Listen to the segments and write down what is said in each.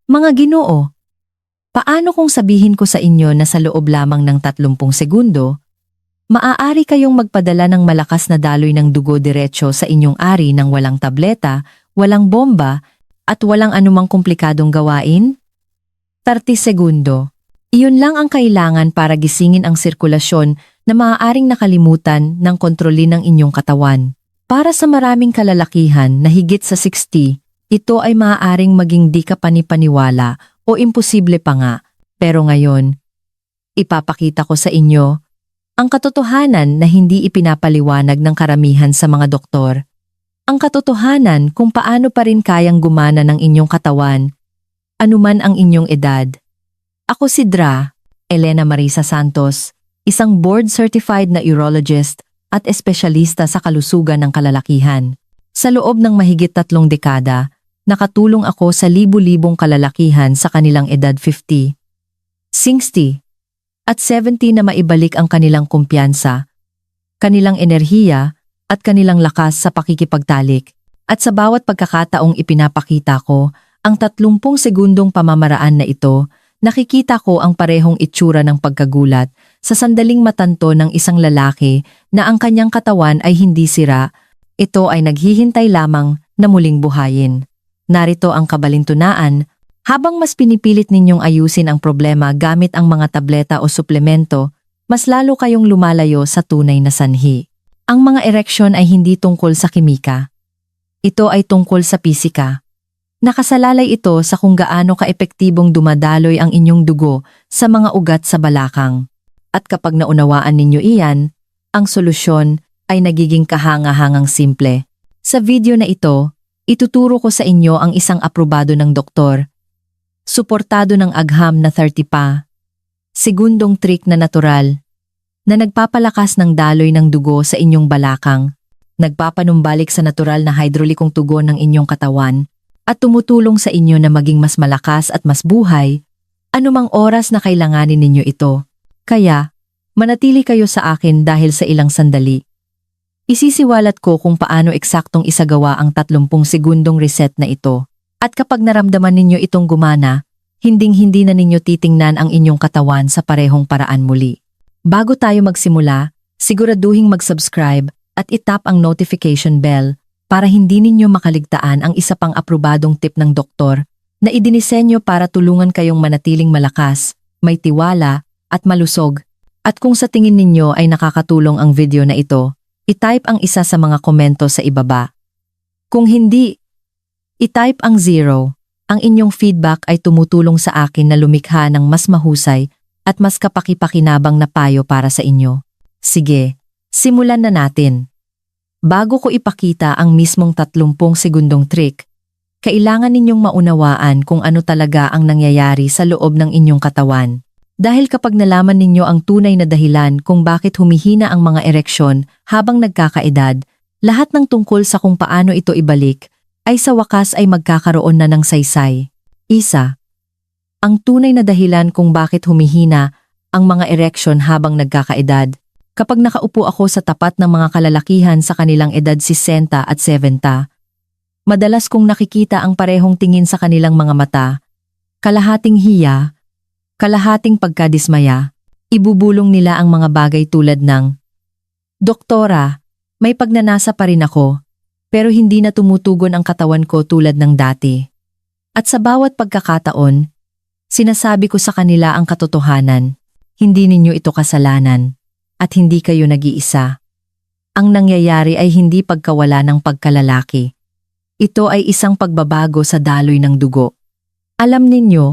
Mga Ginoo, paano kung sabihin ko sa inyo na sa loob lamang ng 30 segundo, maaari kayong magpadala ng malakas na daloy ng dugo diretso sa inyong ari ng walang tableta, walang bomba, at walang anumang komplikadong gawain? 30 segundo. Iyon lang ang kailangan para gisingin ang sirkulasyon na maaaring nakalimutan ng kontrolin ng inyong katawan. Para sa maraming kalalakihan na higit sa 60, ito ay maaaring maging di ka panipaniwala o imposible pa nga. Pero ngayon, ipapakita ko sa inyo ang katotohanan na hindi ipinapaliwanag ng karamihan sa mga doktor. Ang katotohanan kung paano pa rin kayang gumana ng inyong katawan, anuman ang inyong edad. Ako si Dra. Elena Marisa Santos, isang board-certified na urologist at espesyalista sa kalusugan ng kalalakihan. Sa loob ng mahigit 3 dekada, nakatulong ako sa libu-libong kalalakihan sa kanilang edad 50, 60, at 70 na maibalik ang kanilang kumpiyansa, kanilang enerhiya, at kanilang lakas sa pakikipagtalik. At sa bawat pagkakataong ipinapakita ko ang 30 segundong pamamaraan na ito, nakikita ko ang parehong itsura ng pagkagulat sa sandaling matanto ng isang lalaki na ang kanyang katawan ay hindi sira, ito ay naghihintay lamang na muling buhayin. Narito ang kabalintunaan, habang mas pinipilit ninyong ayusin ang problema gamit ang mga tableta o suplemento, mas lalo kayong lumalayo sa tunay na sanhi. Ang mga ereksyon ay hindi tungkol sa kimika. Ito ay tungkol sa pisika. Nakasalalay ito sa kung gaano kaepektibong dumadaloy ang inyong dugo sa mga ugat sa balakang. At kapag naunawaan ninyo iyan, ang solusyon ay nagiging kahanga-hangang simple. Sa video na ito, ituturo ko sa inyo ang isang aprobado ng doktor, suportado ng agham na 30 pa, segundong trick na natural, na nagpapalakas ng daloy ng dugo sa inyong balakang, nagpapanumbalik sa natural na hidrolikong tugon ng inyong katawan, at tumutulong sa inyo na maging mas malakas at mas buhay, anumang oras na kailanganin ninyo ito. Kaya, manatili kayo sa akin dahil sa ilang sandali. Isisiwalat ko kung paano eksaktong isagawa ang 30 segundong reset na ito. At kapag naramdaman ninyo itong gumana, hinding-hindi na ninyo titingnan ang inyong katawan sa parehong paraan muli. Bago tayo magsimula, siguraduhing mag-subscribe at itap ang notification bell para hindi ninyo makaligtaan ang isa pang aprobadong tip ng doktor na idinisenyo para tulungan kayong manatiling malakas, may tiwala, at malusog. At kung sa tingin ninyo ay nakakatulong ang video na ito, i-type ang isa sa mga komento sa ibaba. Kung hindi, i-type ang 0. Ang inyong feedback ay tumutulong sa akin na lumikha ng mas mahusay at mas kapaki-pakinabang na payo para sa inyo. Sige, simulan na natin. Bago ko ipakita ang mismong 30 segundong trick, kailangan ninyong maunawaan kung ano talaga ang nangyayari sa loob ng inyong katawan. Dahil kapag nalaman ninyo ang tunay na dahilan kung bakit humihina ang mga ereksyon habang nagkakaedad, lahat ng tungkol sa kung paano ito ibalik, ay sa wakas ay magkakaroon na ng saysay. Isa, ang tunay na dahilan kung bakit humihina ang mga ereksyon habang nagkakaedad. Kapag nakaupo ako sa tapat ng mga kalalakihan sa kanilang edad 60 at 70, madalas kong nakikita ang parehong tingin sa kanilang mga mata, kalahating hiya, kalahating pagkadismaya. Ibubulong nila ang mga bagay tulad ng, "Doktora, may pagnanasa pa rin ako, pero hindi na tumutugon ang katawan ko tulad ng dati." At sa bawat pagkakataon, sinasabi ko sa kanila ang katotohanan, hindi ninyo ito kasalanan, at hindi kayo nag-iisa. Ang nangyayari ay hindi pagkawala ng pagkalalaki. Ito ay isang pagbabago sa daloy ng dugo. Alam ninyo,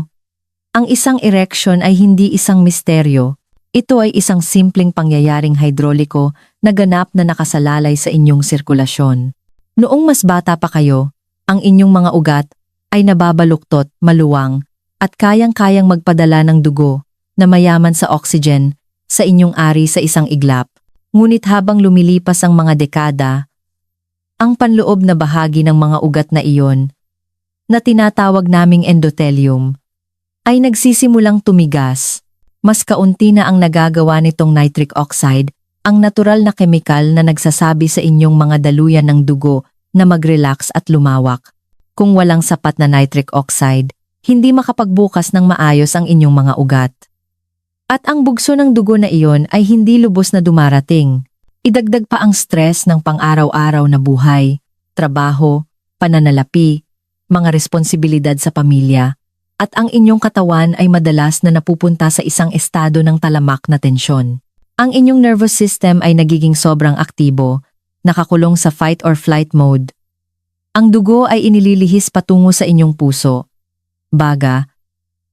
ang isang ereksyon ay hindi isang misteryo. Ito ay isang simpleng pangyayaring hidroliko na ganap na nakasalalay sa inyong sirkulasyon. Noong mas bata pa kayo, ang inyong mga ugat ay nababaluktot, maluwang, at kayang-kayang magpadala ng dugo na mayaman sa oxygen sa inyong ari sa isang iglap. Ngunit habang lumilipas ang mga dekada, ang panloob na bahagi ng mga ugat na iyon, na tinatawag naming endothelium, ay nagsisimulang tumigas. Mas kaunti na ang nagagawa nitong nitric oxide, ang natural na kemikal na nagsasabi sa inyong mga daluyan ng dugo na mag-relax at lumawak. Kung walang sapat na nitric oxide, hindi makapagbukas ng maayos ang inyong mga ugat. At ang bugso ng dugo na iyon ay hindi lubos na dumarating. Idagdag pa ang stress ng pang-araw-araw na buhay, trabaho, pananalapi, mga responsibilidad sa pamilya, at ang inyong katawan ay madalas na napupunta sa isang estado ng talamak na tensyon. Ang inyong nervous system ay nagiging sobrang aktibo, nakakulong sa fight or flight mode. Ang dugo ay inililihis patungo sa inyong puso, baga,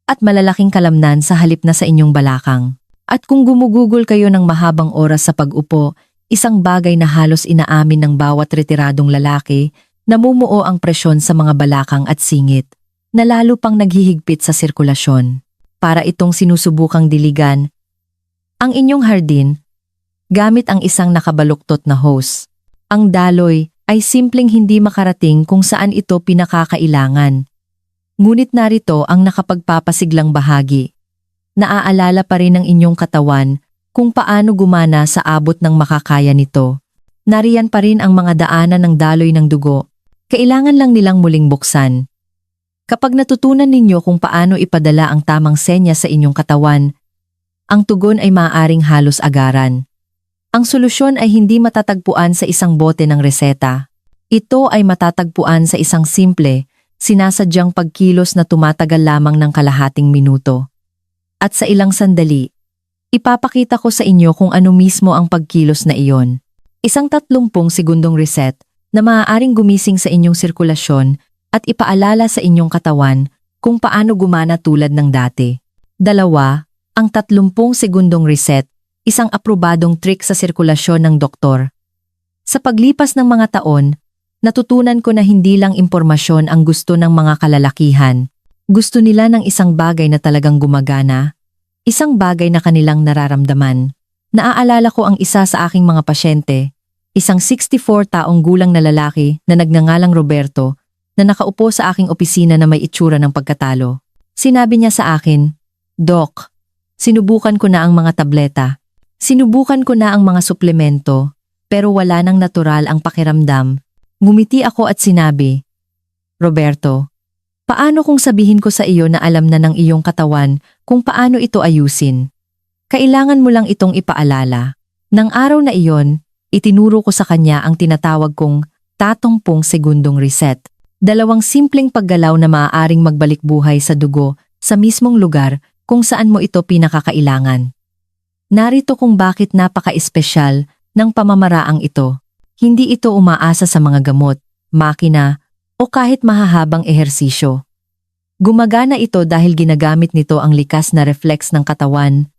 at malalaking kalamnan sa halip na sa inyong balakang. At kung gumugugol kayo ng mahabang oras sa pag-upo, isang bagay na halos inaamin ng bawat retiradong lalaki, namumuo ang presyon sa mga balakang at singit, na lalo pang naghihigpit sa sirkulasyon. Para itong sinusubukang diligan ang inyong hardin, gamit ang isang nakabaluktot na hose. Ang daloy ay simpleng hindi makarating kung saan ito pinakakailangan. Ngunit narito ang nakapagpapasiglang bahagi. Naaalala pa rin ng inyong katawan kung paano gumana sa abot ng makakaya nito. Nariyan pa rin ang mga daanan ng daloy ng dugo. Kailangan lang nilang muling buksan. Kapag natutunan ninyo kung paano ipadala ang tamang senya sa inyong katawan, ang tugon ay maaaring halos agaran. Ang solusyon ay hindi matatagpuan sa isang bote ng reseta. Ito ay matatagpuan sa isang simple, sinasadyang pagkilos na tumatagal lamang ng kalahating minuto. At sa ilang sandali, ipapakita ko sa inyo kung ano mismo ang pagkilos na iyon. Isang 30 segundong reset na maaaring gumising sa inyong sirkulasyon at ipaalala sa inyong katawan kung paano gumana tulad ng dati. 2. Ang 30 segundong reset, isang aprobadong trick sa sirkulasyon ng doktor. Sa paglipas ng mga taon, natutunan ko na hindi lang impormasyon ang gusto ng mga kalalakihan. Gusto nila ng isang bagay na talagang gumagana. Isang bagay na kanilang nararamdaman. Naaalala ko ang isa sa aking mga pasyente, isang 64 taong gulang na lalaki na nagngangalang Roberto, na nakaupo sa aking opisina na may itsura ng pagkatalo. Sinabi niya sa akin, "Doc, sinubukan ko na ang mga tableta. Sinubukan ko na ang mga suplemento, pero wala nang natural ang pakiramdam." Ngumiti ako at sinabi, "Roberto, paano kung sabihin ko sa iyo na alam na ng iyong katawan kung paano ito ayusin? Kailangan mo lang itong ipaalala." Nang araw na iyon, itinuro ko sa kanya ang tinatawag kong 30 segundong reset. 2 simpleng paggalaw na maaaring magbalik buhay sa dugo sa mismong lugar kung saan mo ito pinakakailangan. Narito kung bakit napaka-espesyal ng pamamaraang ito. Hindi ito umaasa sa mga gamot, makina, o kahit mahahabang ehersisyo. Gumagana ito dahil ginagamit nito ang likas na reflex ng katawan.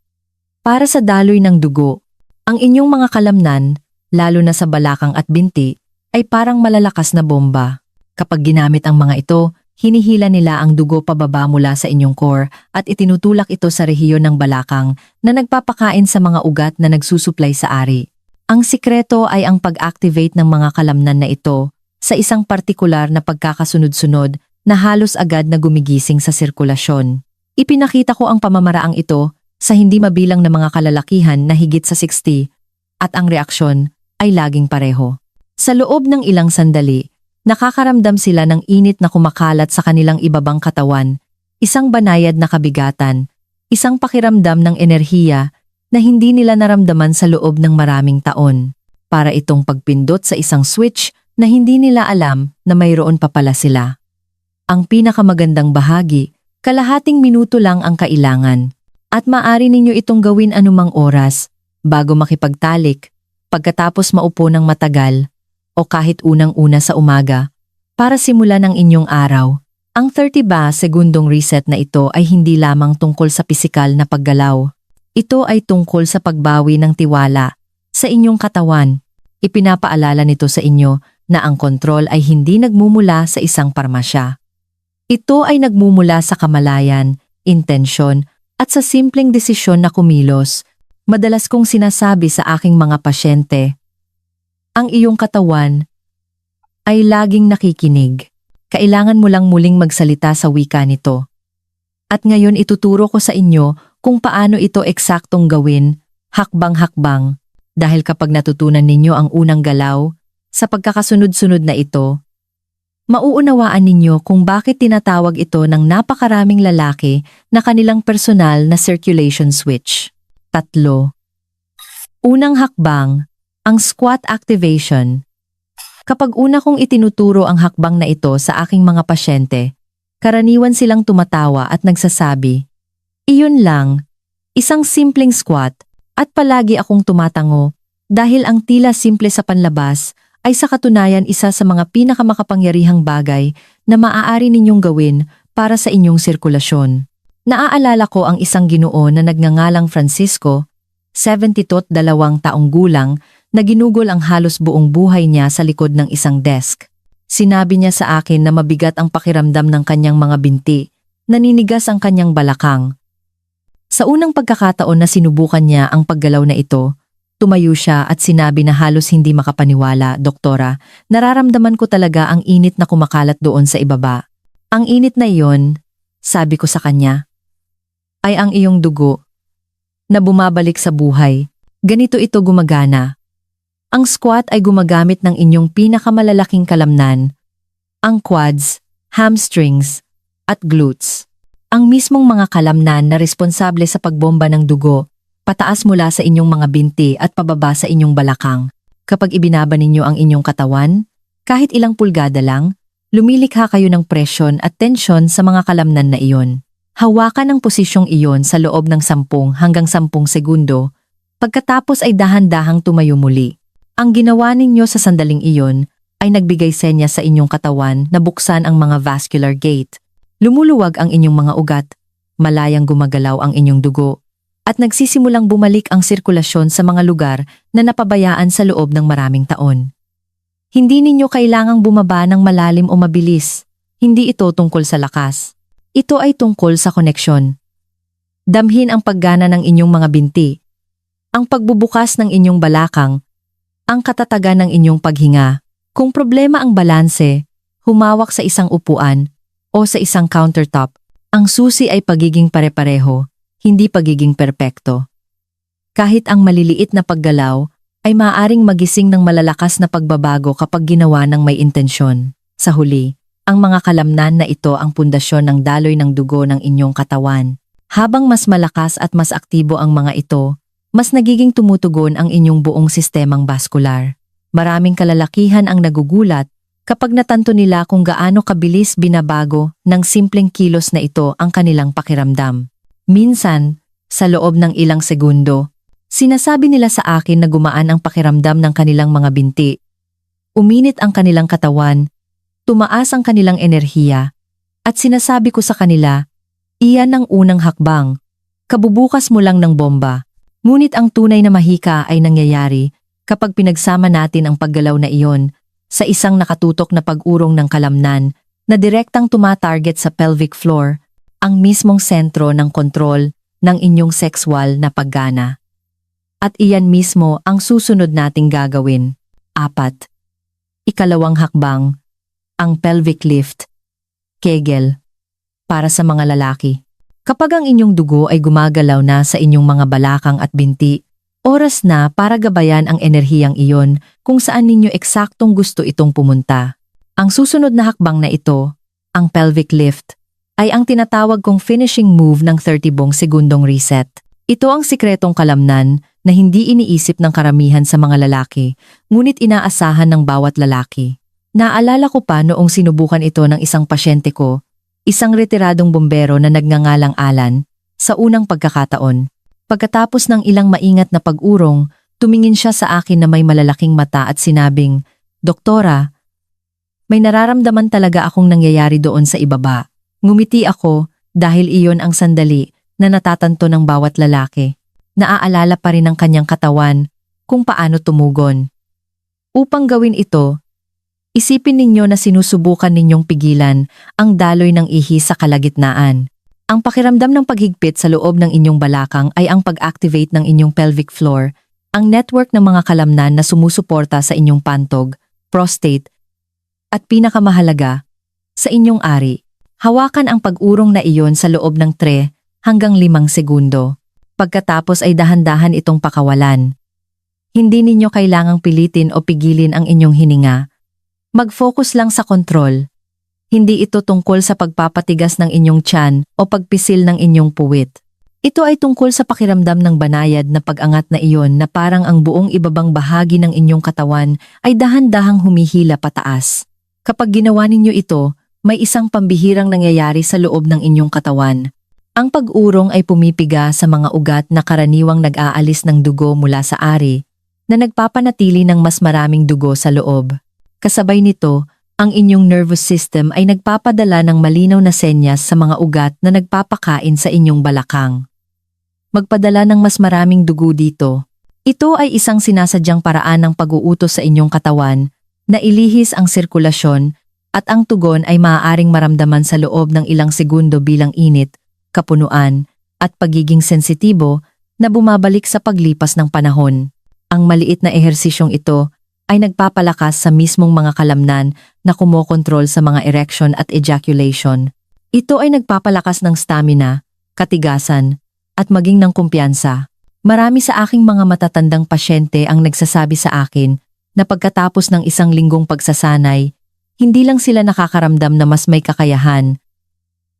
Para sa daloy ng dugo, ang inyong mga kalamnan, lalo na sa balakang at binti, ay parang malalakas na bomba. Kapag ginamit ang mga ito, hinihila nila ang dugo pababa mula sa inyong core at itinutulak ito sa rehiyon ng balakang na nagpapakain sa mga ugat na nagsusuplay sa ari. Ang sikreto ay ang pag-activate ng mga kalamnan na ito sa isang partikular na pagkakasunod-sunod na halos agad na gumigising sa sirkulasyon. Ipinakita ko ang pamamaraang ito sa hindi mabilang na mga kalalakihan na higit sa 60 at ang reaksyon ay laging pareho. Sa loob ng ilang sandali, nakakaramdam sila ng init na kumakalat sa kanilang ibabang katawan, isang banayad na kabigatan, isang pakiramdam ng enerhiya na hindi nila naramdaman sa loob ng maraming taon. Para itong pagpindot sa isang switch na hindi nila alam na mayroon pa pala sila. Ang pinakamagandang bahagi, kalahating minuto lang ang kailangan. At maaari ninyo itong gawin anumang oras, bago makipagtalik, pagkatapos maupo ng matagal, o kahit unang-una sa umaga, para simulan ang inyong araw. Ang 30 segundong reset na ito ay hindi lamang tungkol sa pisikal na paggalaw. Ito ay tungkol sa pagbawi ng tiwala sa inyong katawan. Ipinapaalala nito sa inyo na ang kontrol ay hindi nagmumula sa isang parmasya. Ito ay nagmumula sa kamalayan, intensyon, at sa simpleng desisyon na kumilos. Madalas kong sinasabi sa aking mga pasyente, ang iyong katawan ay laging nakikinig. Kailangan mo lang muling magsalita sa wika nito. At ngayon ituturo ko sa inyo kung paano ito eksaktong gawin, hakbang-hakbang, dahil kapag natutunan ninyo ang unang galaw, sa pagkakasunod-sunod na ito, Mauunawaan ninyo kung bakit tinatawag ito ng napakaraming lalaki na kanilang personal na circulation switch. 3. Unang hakbang, ang squat activation. Kapag una kong itinuturo ang hakbang na ito sa aking mga pasyente, karaniwan silang tumatawa at nagsasabi, "Iyon lang, isang simpleng squat," at palagi akong tumatango dahil ang tila simple sa panlabas ay sa katunayan isa sa mga pinakamakapangyarihang bagay na maaari ninyong gawin para sa inyong sirkulasyon. Naaalala ko ang isang Ginoo na nagngangalang Francisco, 72 taong gulang, na ginugol ang halos buong buhay niya sa likod ng isang desk. Sinabi niya sa akin na mabigat ang pakiramdam ng kanyang mga binti, naninigas ang kanyang balakang. Sa unang pagkakataon na sinubukan niya ang paggalaw na ito, tumayo siya at sinabi na halos hindi makapaniwala, "Doktora, nararamdaman ko talaga ang init na kumakalat doon sa ibaba." "Ang init na iyon," sabi ko sa kanya, "ay ang iyong dugo na bumabalik sa buhay. Ganito ito gumagana. Ang squat ay gumagamit ng inyong pinakamalalaking kalamnan, ang quads, hamstrings, at glutes. Ang mismong mga kalamnan na responsable sa pagbomba ng dugo pataas mula sa inyong mga binti at pababa sa inyong balakang. Kapag ibinaba ninyo ang inyong katawan, kahit ilang pulgada lang, lumilikha kayo ng presyon at tensyon sa mga kalamnan na iyon. Hawakan ang posisyong iyon sa loob ng 10 hanggang 10 segundo, pagkatapos ay dahan-dahang tumayo muli. Ang ginawa ninyo sa sandaling iyon ay nagbigay senya sa inyong katawan na buksan ang mga vascular gate. Lumuluwag ang inyong mga ugat, malayang gumagalaw ang inyong dugo, at nagsisimulang bumalik ang sirkulasyon sa mga lugar na napabayaan sa loob ng maraming taon. Hindi ninyo kailangang bumaba ng malalim o mabilis. Hindi ito tungkol sa lakas. Ito ay tungkol sa koneksyon. Damhin ang paggana ng inyong mga binti, ang pagbubukas ng inyong balakang, ang katatagan ng inyong paghinga. Kung problema ang balanse, humawak sa isang upuan o sa isang countertop, ang susi ay pagiging pare-pareho, hindi pagiging perpekto. Kahit ang maliliit na paggalaw ay maaaring magising ng malalakas na pagbabago kapag ginawa ng may intensyon. Sa huli, ang mga kalamnan na ito ang pundasyon ng daloy ng dugo ng inyong katawan. Habang mas malakas at mas aktibo ang mga ito, mas nagiging tumutugon ang inyong buong sistemang baskular. Maraming kalalakihan ang nagugulat kapag natanto nila kung gaano kabilis binabago ng simpleng kilos na ito ang kanilang pakiramdam. Minsan, sa loob ng ilang segundo, sinasabi nila sa akin na gumaan ang pakiramdam ng kanilang mga binti. Uminit ang kanilang katawan, tumaas ang kanilang enerhiya, at sinasabi ko sa kanila, iyan ang unang hakbang. Kabubukas mo lang ng bomba. Ngunit ang tunay na mahika ay nangyayari kapag pinagsama natin ang paggalaw na iyon sa isang nakatutok na pag-urong ng kalamnan na direktang tumatarget sa pelvic floor, ang mismong sentro ng kontrol ng inyong sexual na paggana. At iyan mismo ang susunod nating gagawin. 4. Ikalawang hakbang, ang pelvic lift, Kegel, para sa mga lalaki. Kapag ang inyong dugo ay gumagalaw na sa inyong mga balakang at binti, oras na para gabayan ang enerhiyang iyon kung saan ninyo eksaktong gusto itong pumunta. Ang susunod na hakbang na ito, ang pelvic lift, ay ang tinatawag kong finishing move ng 30 segundong reset. Ito ang sikretong kalamnan na hindi iniisip ng karamihan sa mga lalaki, ngunit inaasahan ng bawat lalaki. Naalala ko pa noong sinubukan ito ng isang pasyente ko, isang retiradong bombero na nagngangalang Alan, sa unang pagkakataon. Pagkatapos ng ilang maingat na pag-urong, tumingin siya sa akin na may malalaking mata at sinabing, "Doktora, may nararamdaman talaga akong nangyayari doon sa ibaba." Ngumiti ako dahil iyon ang sandali na natatanto ng bawat lalaki. Naaalala pa rin ng kanyang katawan kung paano tumugon. Upang gawin ito, isipin ninyo na sinusubukan ninyong pigilan ang daloy ng ihi sa kalagitnaan. Ang pakiramdam ng paghigpit sa loob ng inyong balakang ay ang pag-activate ng inyong pelvic floor, ang network ng mga kalamnan na sumusuporta sa inyong pantog, prostate, at pinakamahalaga, sa inyong ari. Hawakan ang pag-urong na iyon sa loob ng 3 hanggang 5 segundo. Pagkatapos ay dahan-dahan itong pakawalan. Hindi ninyo kailangang pilitin o pigilin ang inyong hininga. Mag-focus lang sa kontrol, Hindi ito tungkol sa pagpapatigas ng inyong tiyan o pagpisil ng inyong puwit. Ito ay tungkol sa pakiramdam ng banayad na pag-angat na iyon na parang ang buong ibabang bahagi ng inyong katawan ay dahan-dahang humihila pataas. Kapag ginawa ninyo ito, may isang pambihirang nangyayari sa loob ng inyong katawan. Ang pag-urong ay pumipiga sa mga ugat na karaniwang nag-aalis ng dugo mula sa ari, na nagpapanatili ng mas maraming dugo sa loob. Kasabay nito, ang inyong nervous system ay nagpapadala ng malinaw na senyas sa mga ugat na nagpapakain sa inyong balakang. Magpadala ng mas maraming dugo dito. Ito ay isang sinasadyang paraan ng pag-uutos sa inyong katawan na ilihis ang sirkulasyon at ang tugon ay maaaring maramdaman sa loob ng ilang segundo bilang init, kapunuan, at pagiging sensitibo na bumabalik sa paglipas ng panahon. Ang maliit na ehersisyong ito ay nagpapalakas sa mismong mga kalamnan na kumokontrol sa mga erection at ejaculation. Ito ay nagpapalakas ng stamina, katigasan, at maging ng kumpiyansa. Marami sa aking mga matatandang pasyente ang nagsasabi sa akin na pagkatapos ng isang linggong pagsasanay, hindi lang sila nakakaramdam na mas may kakayahan,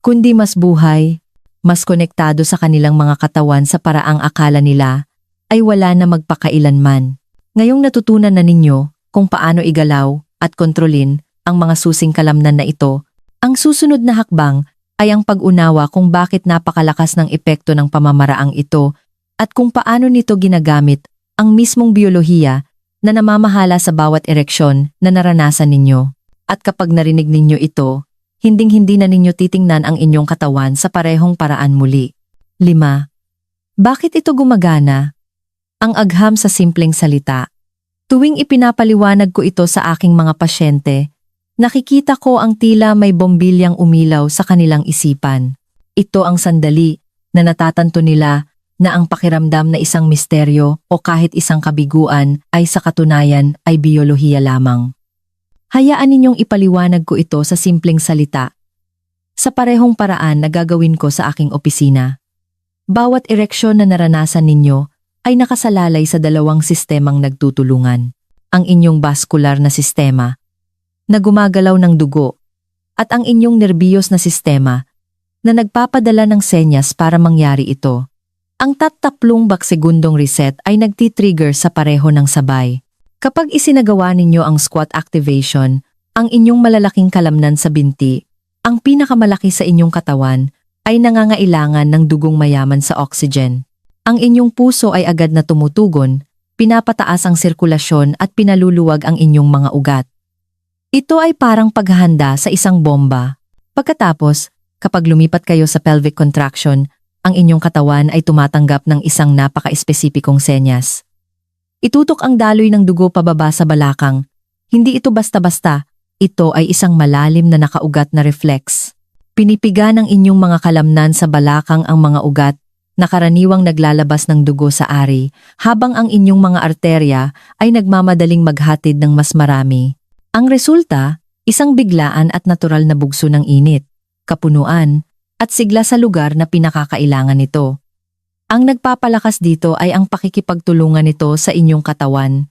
kundi mas buhay, mas konektado sa kanilang mga katawan sa paraang akala nila ay wala na magpakailanman. Ngayong natutunan na ninyo kung paano igalaw at kontrolin ang mga susing kalamnan na ito, ang susunod na hakbang ay ang pag-unawa kung bakit napakalakas ng epekto ng pamamaraang ito at kung paano nito ginagamit ang mismong biyolohiya na namamahala sa bawat ereksyon na naranasan ninyo. At kapag narinig ninyo ito, hinding-hindi na ninyo titingnan ang inyong katawan sa parehong paraan muli. 5. Bakit ito gumagana? Ang agham sa simpleng salita. Tuwing ipinapaliwanag ko ito sa aking mga pasyente, nakikita ko ang tila may bombilyang umilaw sa kanilang isipan. Ito ang sandali na natatanto nila na ang pakiramdam na isang misteryo o kahit isang kabiguan ay sa katunayan ay biyolohiya lamang. Hayaan ninyong ipaliwanag ko ito sa simpleng salita. Sa parehong paraan na gagawin ko sa aking opisina. Bawat ereksyon na naranasan ninyo ay nakasalalay sa dalawang sistemang nagtutulungan. Ang inyong vascular na sistema, na gumagalaw ng dugo, at ang inyong nerbiyos na sistema, na nagpapadala ng senyas para mangyari ito. Ang 30 segundong reset ay nagtitrigger sa pareho ng sabay. Kapag isinagawa ninyo ang squat activation, ang inyong malalaking kalamnan sa binti, ang pinakamalaki sa inyong katawan, ay nangangailangan ng dugong mayaman sa oxygen. Ang inyong puso ay agad na tumutugon, pinapataas ang sirkulasyon at pinaluluwag ang inyong mga ugat. Ito ay parang paghahanda sa isang bomba. Pagkatapos, kapag lumipat kayo sa pelvic contraction, ang inyong katawan ay tumatanggap ng isang napaka-espesipikong senyas. Itutok ang daloy ng dugo pababa sa balakang. Hindi ito basta-basta, ito ay isang malalim na nakaugat na reflex. Pinipiga ng inyong mga kalamnan sa balakang ang mga ugat na karaniwang naglalabas ng dugo sa ari, habang ang inyong mga arterya ay nagmamadaling maghatid ng mas marami. Ang resulta, isang biglaan at natural na bugso ng init, kapunuan, at sigla sa lugar na pinakakailangan nito. Ang nagpapalakas dito ay ang pakikipagtulungan nito sa inyong katawan.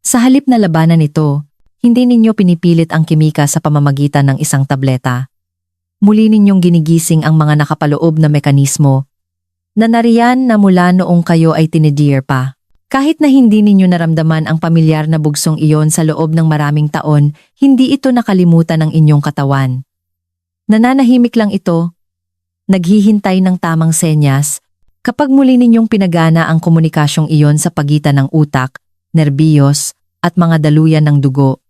Sa halip na labanan nito, hindi ninyo pinipilit ang kimika sa pamamagitan ng isang tableta. Muli ninyong ginigising ang mga nakapaloob na mekanismo na nariyan na mula noong kayo ay teenager pa. Kahit na hindi ninyo naramdaman ang pamilyar na bugsong iyon sa loob ng maraming taon, hindi ito nakalimutan ng inyong katawan. Nananahimik lang ito, naghihintay ng tamang senyas, kapag muli ninyong pinagana ang komunikasyong iyon sa pagitan ng utak, nerbiyos, at mga daluyan ng dugo.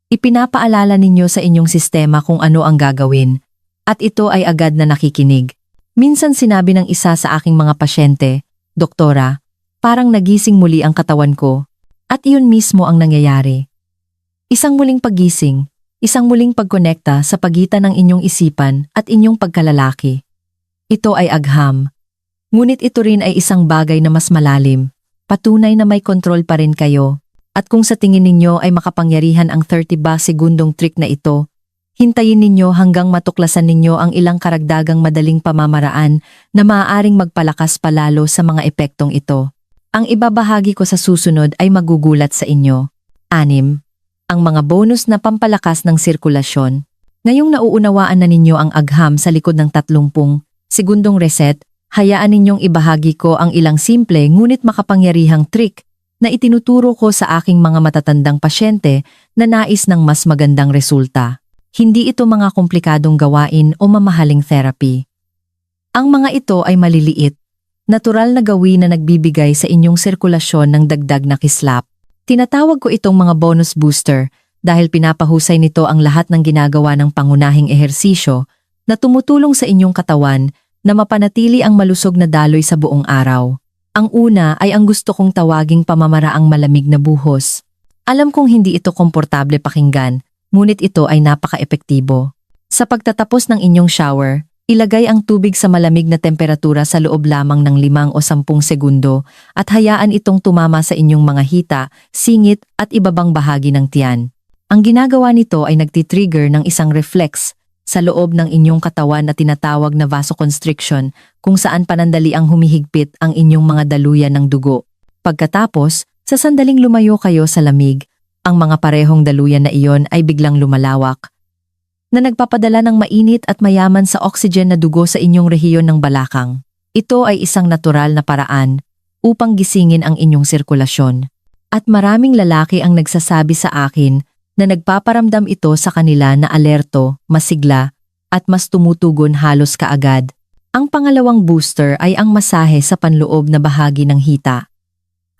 Ipinapaalala ninyo sa inyong sistema kung ano ang gagawin, at ito ay agad na nakikinig. Minsan sinabi ng isa sa aking mga pasyente, "Doktora, parang nagising muli ang katawan ko." At iyon mismo ang nangyayari. Isang muling paggising, isang muling pagkonekta sa pagitan ng inyong isipan at inyong pagkalalaki. Ito ay agham. Ngunit ito rin ay isang bagay na mas malalim, patunay na may kontrol pa rin kayo. At kung sa tingin ninyo ay makapangyarihan ang 30 segundong trick na ito, hintayin ninyo hanggang matuklasan ninyo ang ilang karagdagang madaling pamamaraan na maaaring magpalakas palalo sa mga epektong ito. Ang ibabahagi ko sa susunod ay magugulat sa inyo. 6. Ang mga bonus na pampalakas ng sirkulasyon. Ngayong nauunawaan na ninyo ang agham sa likod ng 30 segundong reset, hayaan ninyong ibahagi ko ang ilang simple ngunit makapangyarihang trick na itinuturo ko sa aking mga matatandang pasyente na nais ng mas magandang resulta. Hindi ito mga komplikadong gawain o mamahaling therapy. Ang mga ito ay maliliit, natural na gawin na nagbibigay sa inyong sirkulasyon ng dagdag na kislap. Tinatawag ko itong mga bonus booster dahil pinapahusay nito ang lahat ng ginagawa ng pangunahing ehersisyo na tumutulong sa inyong katawan na mapanatili ang malusog na daloy sa buong araw. Ang una ay ang gusto kong tawaging pamamaraang malamig na buhos. Alam kong hindi ito komportable pakinggan, ngunit ito ay napaka-epektibo. Sa pagtatapos ng inyong shower, ilagay ang tubig sa malamig na temperatura sa loob lamang ng 5 o 10 segundo at hayaan itong tumama sa inyong mga hita, singit at ibabang bahagi ng tiyan. Ang ginagawa nito ay nagtitrigger ng isang reflex sa loob ng inyong katawan na tinatawag na vasoconstriction kung saan panandali ang humihigpit ang inyong mga daluyan ng dugo. Pagkatapos, sa sandaling lumayo kayo sa lamig, ang mga parehong daluyan na iyon ay biglang lumalawak, na nagpapadala ng mainit at mayaman sa oxygen na dugo sa inyong rehiyon ng balakang. Ito ay isang natural na paraan upang gisingin ang inyong sirkulasyon. At maraming lalaki ang nagsasabi sa akin na nagpaparamdam ito sa kanila na alerto, masigla, at mas tumutugon halos kaagad. Ang pangalawang booster ay ang masahe sa panloob na bahagi ng hita.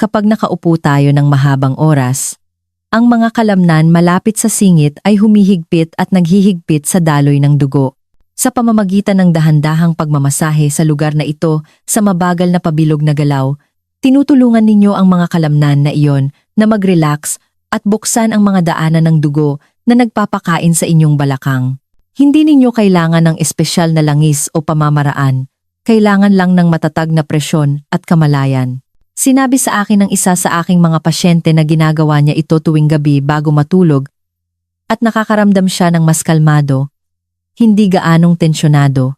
Kapag nakaupo tayo ng mahabang oras, ang mga kalamnan malapit sa singit ay humihigpit at naghihigpit sa daloy ng dugo. Sa pamamagitan ng dahan-dahang pagmamasahe sa lugar na ito sa mabagal na pabilog na galaw, tinutulungan ninyo ang mga kalamnan na iyon na mag-relax at buksan ang mga daanan ng dugo na nagpapakain sa inyong balakang. Hindi ninyo kailangan ng espesyal na langis o pamamaraan. Kailangan lang ng matatag na presyon at kamalayan. Sinabi sa akin ng isa sa aking mga pasyente na ginagawa niya ito tuwing gabi bago matulog at nakakaramdam siya ng mas kalmado, hindi gaanong tensyonado,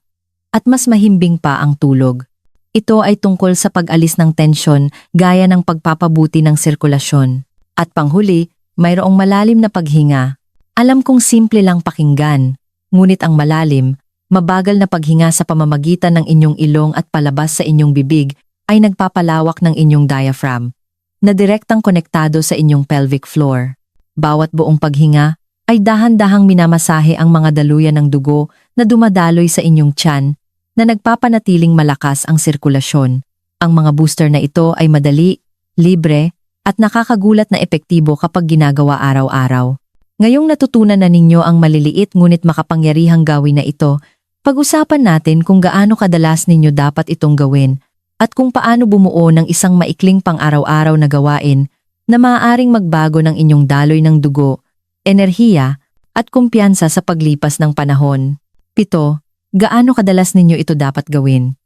at mas mahimbing pa ang tulog. Ito ay tungkol sa pag-alis ng tensyon gaya ng pagpapabuti ng sirkulasyon. At panghuli, mayroong malalim na paghinga. Alam kong simple lang pakinggan, ngunit ang malalim, mabagal na paghinga sa pamamagitan ng inyong ilong at palabas sa inyong bibig ay nagpapalawak ng inyong diaphragm, na direktang konektado sa inyong pelvic floor. Bawat buong paghinga ay dahan-dahang minamasahe ang mga daluyan ng dugo na dumadaloy sa inyong tiyan, na nagpapanatiling malakas ang sirkulasyon. Ang mga booster na ito ay madali, libre, at nakakagulat na epektibo kapag ginagawa araw-araw. Ngayong natutunan na ninyo ang maliliit ngunit makapangyarihang gawin na ito, pag-usapan natin kung gaano kadalas ninyo dapat itong gawin at kung paano bumuo ng isang maikling pang-araw-araw na gawain na maaaring magbago ng inyong daloy ng dugo, enerhiya, at kumpiyansa sa paglipas ng panahon. 7. Gaano kadalas ninyo ito dapat gawin?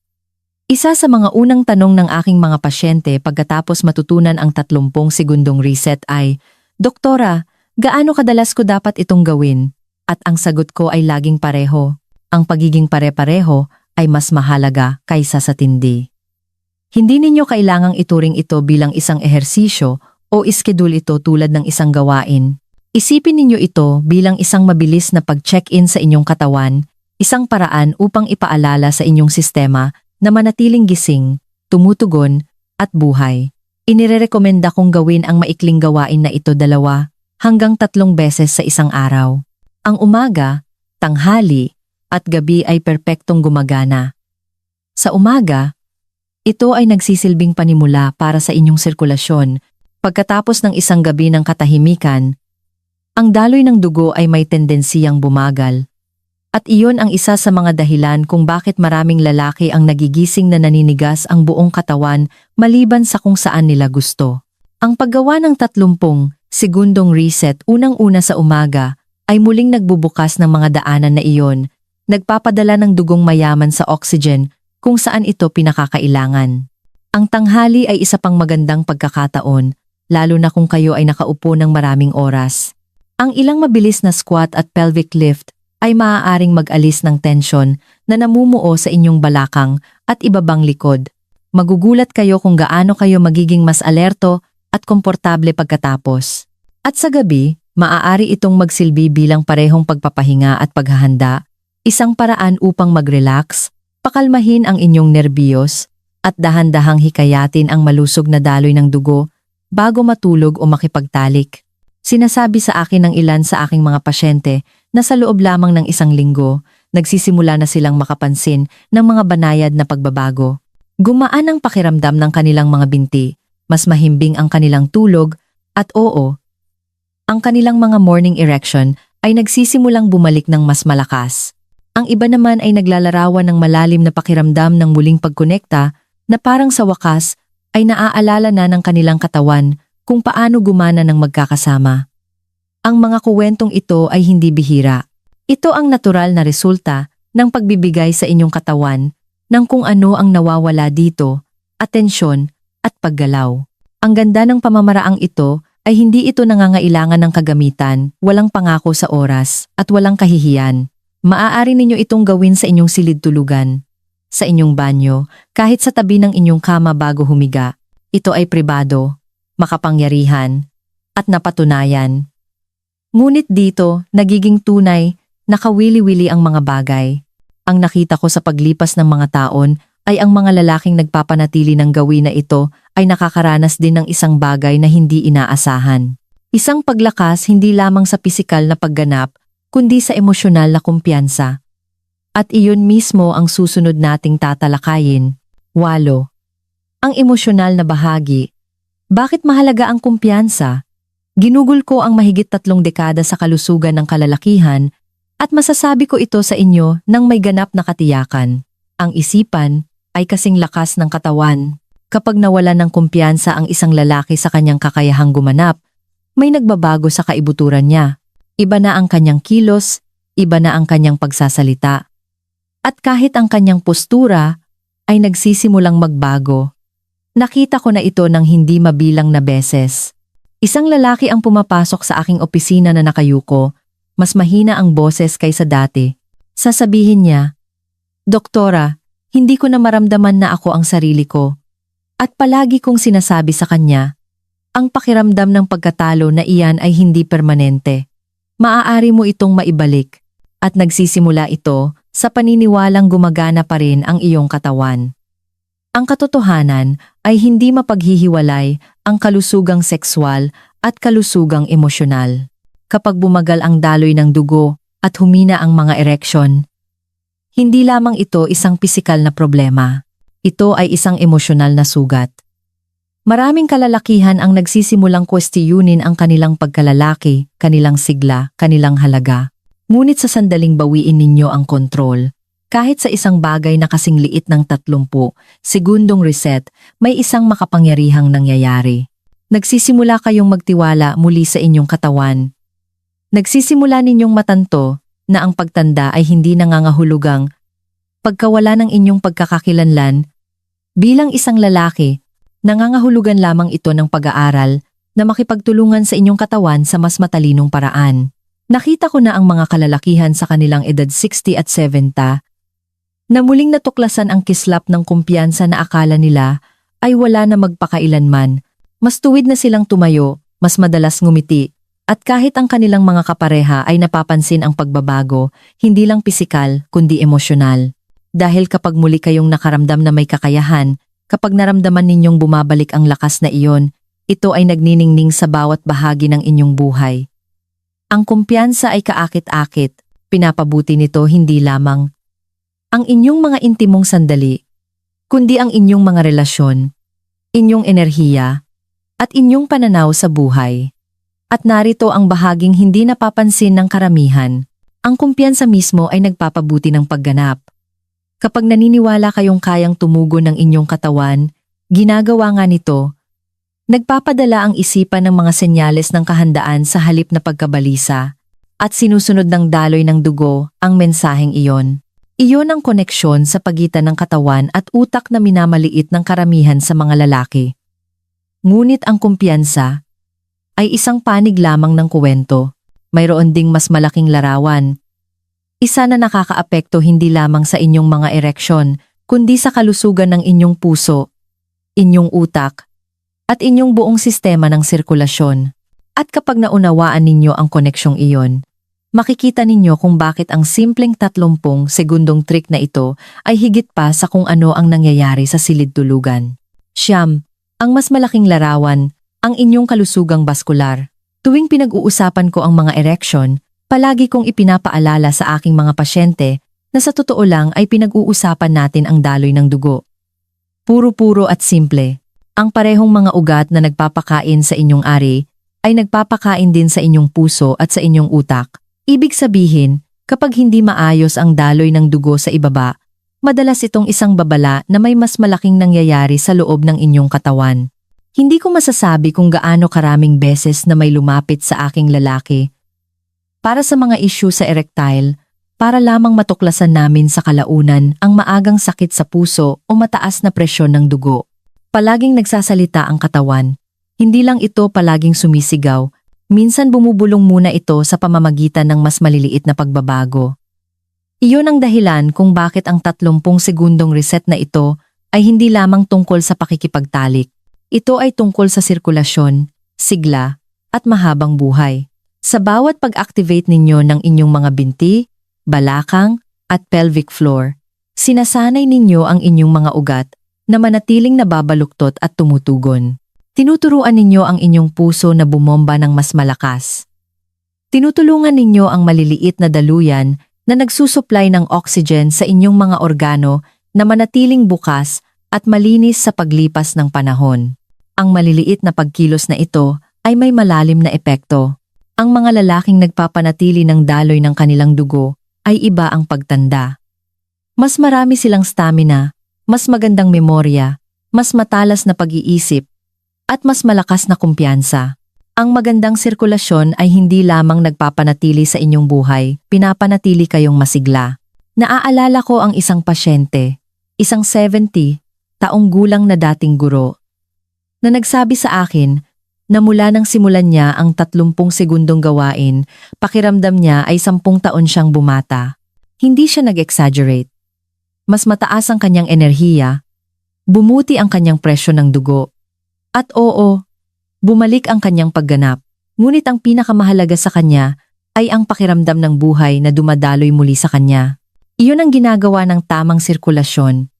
Isa sa mga unang tanong ng aking mga pasyente pagkatapos matutunan ang 30 segundong reset ay, "Doktora, gaano kadalas ko dapat itong gawin?" At ang sagot ko ay laging pareho. Ang pagiging pare-pareho ay mas mahalaga kaysa sa tindi. Hindi ninyo kailangang ituring ito bilang isang ehersisyo o iskedul ito tulad ng isang gawain. Isipin ninyo ito bilang isang mabilis na pag-check-in sa inyong katawan, isang paraan upang ipaalala sa inyong sistema na manatiling gising, tumutugon, at buhay. Inirerekomenda kong gawin ang maikling gawain na ito 2 hanggang 3 beses sa isang araw. Ang umaga, tanghali, at gabi ay perpektong gumagana. Sa umaga, ito ay nagsisilbing panimula para sa inyong sirkulasyon. Pagkatapos ng isang gabi ng katahimikan, ang daloy ng dugo ay may tendensiyang bumagal. At iyon ang isa sa mga dahilan kung bakit maraming lalaki ang nagigising na naninigas ang buong katawan maliban sa kung saan nila gusto. Ang paggawa ng 30 segundong reset unang-una sa umaga ay muling nagbubukas ng mga daanan na iyon, nagpapadala ng dugong mayaman sa oxygen kung saan ito pinakakailangan. Ang tanghali ay isa pang magandang pagkakataon, lalo na kung kayo ay nakaupo ng maraming oras. Ang ilang mabilis na squat at pelvic lift ay maaaring mag-alis ng tensyon na namumuo sa inyong balakang at ibabang likod. Magugulat kayo kung gaano kayo magiging mas alerto at komportable pagkatapos. At sa gabi, Maaari itong magsilbi bilang parehong pagpapahinga at paghahanda, isang paraan upang mag-relax, pakalmahin ang inyong nerbiyos, at dahan-dahang hikayatin ang malusog na daloy ng dugo bago matulog o makipagtalik. Sinasabi sa akin ng ilan sa aking mga pasyente na sa loob lamang ng isang linggo, nagsisimula na silang makapansin ng mga banayad na pagbabago. Gumaan ang pakiramdam ng kanilang mga binti, mas mahimbing ang kanilang tulog, at oo, ang kanilang mga morning erection ay nagsisimulang bumalik ng mas malakas. Ang iba naman ay naglalarawan ng malalim na pakiramdam ng muling pagkonekta na parang sa wakas ay naaalala na ng kanilang katawan kung paano gumana ng magkakasama. Ang mga kuwentong ito ay hindi bihira. Ito ang natural na resulta ng pagbibigay sa inyong katawan ng kung ano ang nawawala dito, atensyon at paggalaw. Ang ganda ng pamamaraang ito ay hindi ito nangangailangan ng kagamitan, walang pangako sa oras, at walang kahihiyan. Maaari ninyo itong gawin sa inyong silid tulugan, sa inyong banyo, kahit sa tabi ng inyong kama bago humiga. Ito ay pribado, makapangyarihan, at napatunayan. Ngunit dito, nagiging tunay, nakawili-wili ang mga bagay. Ang nakita ko sa paglipas ng mga taon ay ang mga lalaking nagpapanatili ng gawin na ito ay nakakaranas din ng isang bagay na hindi inaasahan. Isang paglakas hindi lamang sa pisikal na pagganap, kundi sa emosyonal na kumpiyansa. At iyon mismo ang susunod nating tatalakayin. 8. Ang emosyonal na bahagi. Bakit mahalaga ang kumpiyansa? Ginugol ko ang mahigit 3 dekada sa kalusugan ng kalalakihan at masasabi ko ito sa inyo nang may ganap na katiyakan. Ang isipan ay kasing lakas ng katawan. Kapag nawalan ng kumpiyansa ang isang lalaki sa kanyang kakayahang gumanap, may nagbabago sa kaibuturan niya. Iba na ang kanyang kilos, iba na ang kanyang pagsasalita. At kahit ang kanyang postura ay nagsisimulang magbago. Nakita ko na ito ng hindi mabilang na beses. Isang lalaki ang pumapasok sa aking opisina na nakayuko, mas mahina ang boses kaysa dati. Sasabihin niya, "Doktora, hindi ko na maramdaman na ako ang sarili ko." At palagi kong sinasabi sa kanya, ang pakiramdam ng pagkatalo na iyan ay hindi permanente. Maaari mo itong maibalik, at nagsisimula ito sa paniniwalang gumagana pa rin ang iyong katawan. Ang katotohanan ay hindi mapaghihiwalay ang kalusugang sexual at kalusugang emosyonal. Kapag bumagal ang daloy ng dugo at humina ang mga ereksyon, hindi lamang ito isang pisikal na problema. Ito ay isang emosyonal na sugat. Maraming kalalakihan ang nagsisimulang kwestiyunin ang kanilang pagkalalaki, kanilang sigla, kanilang halaga. Ngunit sa sandaling bawiin ninyo ang kontrol, kahit sa isang bagay na kasing liit ng 30 segundong reset, may isang makapangyarihang nangyayari. Nagsisimula kayong magtiwala muli sa inyong katawan. Nagsisimula ninyong matanto na ang pagtanda ay hindi nangangahulugang pagkawala ng inyong pagkakakilanlan. Bilang isang lalaki, nangangahulugan lamang ito ng pag-aaral na makipagtulungan sa inyong katawan sa mas matalinong paraan. Nakita ko na ang mga kalalakihan sa kanilang edad 60 at 70 na muling natuklasan ang kislap ng kumpiyansa na akala nila ay wala na magpakailanman. Mas tuwid na silang tumayo, mas madalas ngumiti, at kahit ang kanilang mga kapareha ay napapansin ang pagbabago, hindi lang pisikal kundi emosyonal. Dahil kapag muli kayong nakaramdam na may kakayahan, kapag naramdaman ninyong bumabalik ang lakas na iyon, ito ay nagniningning sa bawat bahagi ng inyong buhay. Ang kumpiyansa ay kaakit-akit, pinapabuti nito hindi lamang ang inyong mga intimong sandali, kundi ang inyong mga relasyon, inyong enerhiya, at inyong pananaw sa buhay. At narito ang bahaging hindi napapansin ng karamihan. Ang kumpiyansa mismo ay nagpapabuti ng pagganap. Kapag naniniwala kayong kayang tumugon ng inyong katawan, ginagawa nga nito. Nagpapadala ang isipan ng mga senyales ng kahandaan sa halip na pagkabalisa, at sinusunod ng daloy ng dugo ang mensaheng iyon. Iyon ang koneksyon sa pagitan ng katawan at utak na minamaliit ng karamihan sa mga lalaki. Ngunit ang kumpiyansa ay isang panig lamang ng kuwento. Mayroon ding mas malaking larawan. Isa na nakakaapekto hindi lamang sa inyong mga ereksyon, kundi sa kalusugan ng inyong puso, inyong utak, at inyong buong sistema ng sirkulasyon. At kapag naunawaan ninyo ang koneksyong iyon, makikita ninyo kung bakit ang simpleng 30 segundong trick na ito ay higit pa sa kung ano ang nangyayari sa silid tulugan. Siyam, ang mas malaking larawan, ang inyong kalusugang baskular. Tuwing pinag-uusapan ko ang mga ereksyon, palagi kong ipinapaalala sa aking mga pasyente na sa totoo lang ay pinag-uusapan natin ang daloy ng dugo. Puro-puro at simple, ang parehong mga ugat na nagpapakain sa inyong ari ay nagpapakain din sa inyong puso at sa inyong utak. Ibig sabihin, kapag hindi maayos ang daloy ng dugo sa ibaba, madalas itong isang babala na may mas malaking nangyayari sa loob ng inyong katawan. Hindi ko masasabi kung gaano karaming beses na may lumapit sa aking lalaki para sa mga issue sa erectile, para lamang matuklasan namin sa kalaunan ang maagang sakit sa puso o mataas na presyon ng dugo. Palaging nagsasalita ang katawan. Hindi lang ito palaging sumisigaw, minsan bumubulong muna ito sa pamamagitan ng mas maliliit na pagbabago. Iyon ang dahilan kung bakit ang 30 segundong reset na ito ay hindi lamang tungkol sa pakikipagtalik. Ito ay tungkol sa sirkulasyon, sigla, at mahabang buhay. Sa bawat pag-activate ninyo ng inyong mga binti, balakang, at pelvic floor, sinasanay ninyo ang inyong mga ugat na manatiling nababaluktot at tumutugon. Tinuturuan ninyo ang inyong puso na bumomba ng mas malakas. Tinutulungan ninyo ang maliliit na daluyan na nagsusupply ng oxygen sa inyong mga organo na manatiling bukas at malinis sa paglipas ng panahon. Ang maliliit na pagkilos na ito ay may malalim na epekto. Ang mga lalaking nagpapanatili ng daloy ng kanilang dugo ay iba ang pagtanda. Mas marami silang stamina, mas magandang memorya, mas matalas na pag-iisip, at mas malakas na kumpiyansa. Ang magandang sirkulasyon ay hindi lamang nagpapanatili sa inyong buhay, pinapanatili kayong masigla. Naaalala ko ang isang pasyente, isang 70 taong gulang na dating guro, na nagsabi sa akin na mula nang simulan niya ang 30 segundong gawain, pakiramdam niya ay 10 taon siyang bumata. Hindi siya nag-exaggerate. Mas mataas ang kanyang enerhiya, bumuti ang kanyang presyo ng dugo, at oo, bumalik ang kanyang pagganap. Ngunit ang pinakamahalaga sa kanya ay ang pakiramdam ng buhay na dumadaloy muli sa kanya. Iyon ang ginagawa ng tamang sirkulasyon.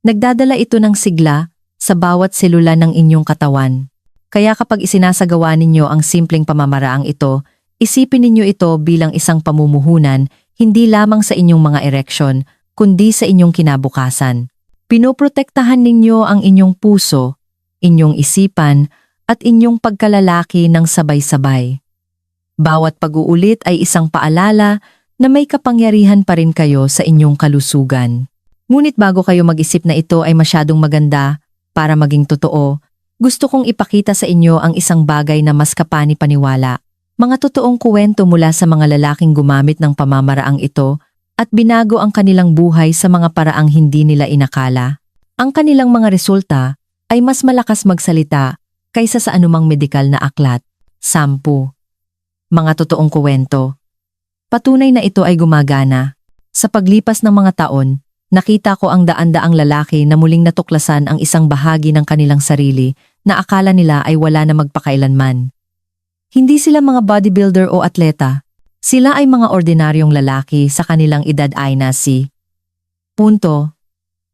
Nagdadala ito ng sigla sa bawat selula ng inyong katawan. Kaya kapag isinasagawa ninyo ang simpleng pamamaraang ito, isipin ninyo ito bilang isang pamumuhunan hindi lamang sa inyong mga ereksyon, kundi sa inyong kinabukasan. Pinoprotektahan ninyo ang inyong puso, inyong isipan, at inyong pagkalalaki ng sabay-sabay. Bawat pag-uulit ay isang paalala na may kapangyarihan pa rin kayo sa inyong kalusugan. Ngunit bago kayo mag-isip na ito ay masyadong maganda para maging totoo, gusto kong ipakita sa inyo ang isang bagay na mas kapani-paniwala. Mga totoong kuwento mula sa mga lalaking gumamit ng pamamaraang ito at binago ang kanilang buhay sa mga paraang hindi nila inakala. Ang kanilang mga resulta ay mas malakas magsalita kaysa sa anumang medikal na aklat. 10. Mga totoong kuwento. Patunay na ito ay gumagana. Sa paglipas ng mga taon, nakita ko ang daan-daang lalaki na muling natuklasan ang isang bahagi ng kanilang sarili na akala nila ay wala na magpakailanman. Hindi sila mga bodybuilder o atleta. Sila ay mga ordinaryong lalaki sa kanilang edad ay na si punto.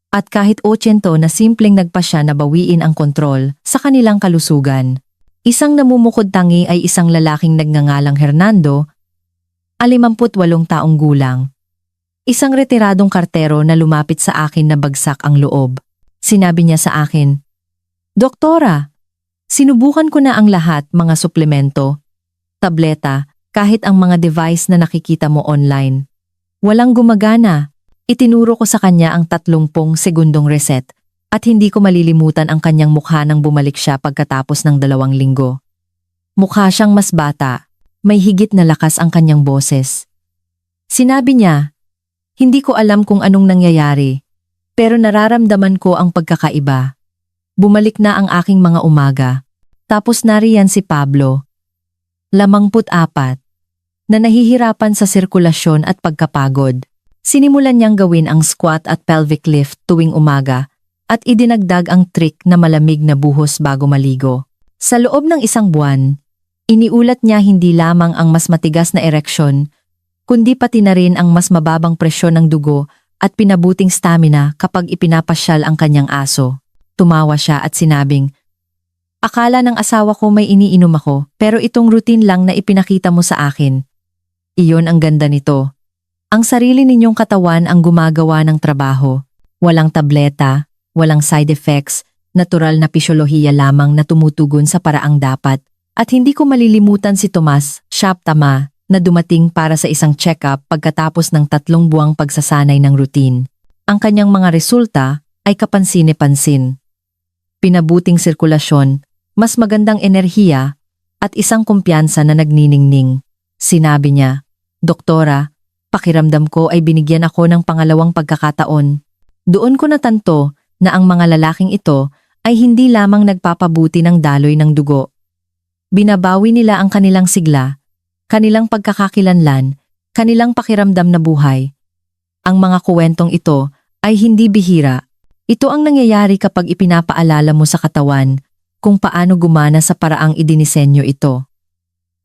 At kahit 80 na simpleng nagpasya na bawiin ang kontrol sa kanilang kalusugan. Isang namumukod tangi ay isang lalaking nagngangalang Hernando, 58 taong gulang. Isang retiradong kartero na lumapit sa akin na bagsak ang loob. Sinabi niya sa akin, "Doktora, sinubukan ko na ang lahat, mga suplemento, tableta, kahit ang mga device na nakikita mo online. Walang gumagana." Itinuro ko sa kanya ang 30 segundong reset at hindi ko malilimutan ang kanyang mukha nang bumalik siya pagkatapos ng 2 linggo. Mukha siyang mas bata, may higit na lakas ang kanyang boses. Sinabi niya, "Hindi ko alam kung anong nangyayari, pero nararamdaman ko ang pagkakaiba. Bumalik na ang aking mga umaga." Tapos nariyan si Pablo, 54, na nahihirapan sa sirkulasyon at pagkapagod. Sinimulan niyang gawin ang squat at pelvic lift tuwing umaga at idinagdag ang trick na malamig na buhos bago maligo. Sa loob ng 1 buwan, Iniulat niya hindi lamang ang mas matigas na ereksyon, kundi pati na rin ang mas mababang presyon ng dugo at pinabuting stamina kapag ipinapasyal ang kanyang aso. Tumawa siya at sinabing, "Akala ng asawa ko may iniinom ako, pero itong routine lang na ipinakita mo sa akin. Iyon ang ganda nito. Ang sarili ninyong katawan ang gumagawa ng trabaho. Walang tableta, walang side effects, natural na pisyolohiya lamang na tumutugon sa paraang dapat." At hindi ko malilimutan si Tomas, siyap tama, na dumating para sa isang check-up pagkatapos ng 3 buwang pagsasanay ng routine. Ang kanyang mga resulta ay kapansin-pansin. Pinabuting sirkulasyon, mas magandang enerhiya, at isang kumpiyansa na nagniningning. Sinabi niya, "Doktora, pakiramdam ko ay binigyan ako ng pangalawang pagkakataon." Doon ko natanto na ang mga lalaking ito ay hindi lamang nagpapabuti ng daloy ng dugo. Binabawi nila ang kanilang sigla, kanilang pagkakakilanlan, kanilang pakiramdam na buhay. Ang mga kuwentong ito ay hindi bihira. Ito ang nangyayari kapag ipinapaalala mo sa katawan kung paano gumana sa paraang idinisenyo ito.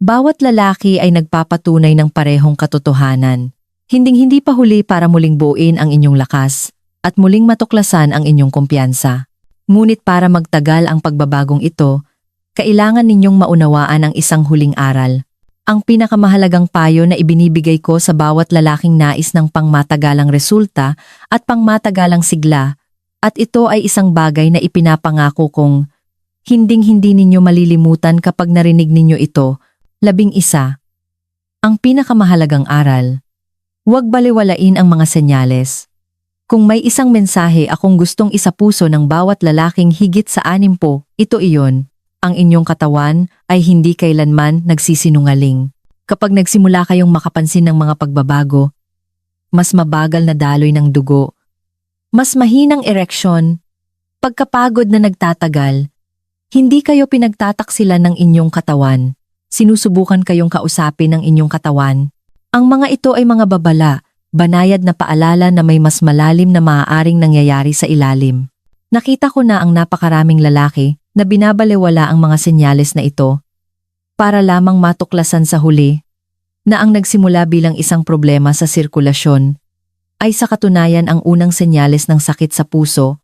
Bawat lalaki ay nagpapatunay ng parehong katotohanan. Hinding-hindi pa huli para muling buuin ang inyong lakas at muling matuklasan ang inyong kumpiyansa. Ngunit para magtagal ang pagbabagong ito, kailangan ninyong maunawaan ang isang huling aral. Ang pinakamahalagang payo na ibinibigay ko sa bawat lalaking nais ng pangmatagalang resulta at pangmatagalang sigla, at ito ay isang bagay na ipinapangako kong hinding-hindi ninyo malilimutan kapag narinig ninyo ito. 11. Ang pinakamahalagang aral. Huwag baliwalain ang mga senyales. Kung may isang mensahe akong gustong isapuso ng bawat lalaking higit sa 60, ito iyon. Ang inyong katawan ay hindi kailanman nagsisinungaling. Kapag nagsimula kayong makapansin ng mga pagbabago, mas mabagal na daloy ng dugo, mas mahinang ereksyon, pagkapagod na nagtatagal, hindi kayo pinagtataksilan ng inyong katawan. Sinusubukan kayong kausapin ng inyong katawan. Ang mga ito ay mga babala, banayad na paalala na may mas malalim na maaaring nangyayari sa ilalim. Nakita ko na ang napakaraming lalaki na binabalewala ang mga senyales na ito para lamang matuklasan sa huli na ang nagsimula bilang isang problema sa sirkulasyon ay sa katunayan ang unang senyales ng sakit sa puso,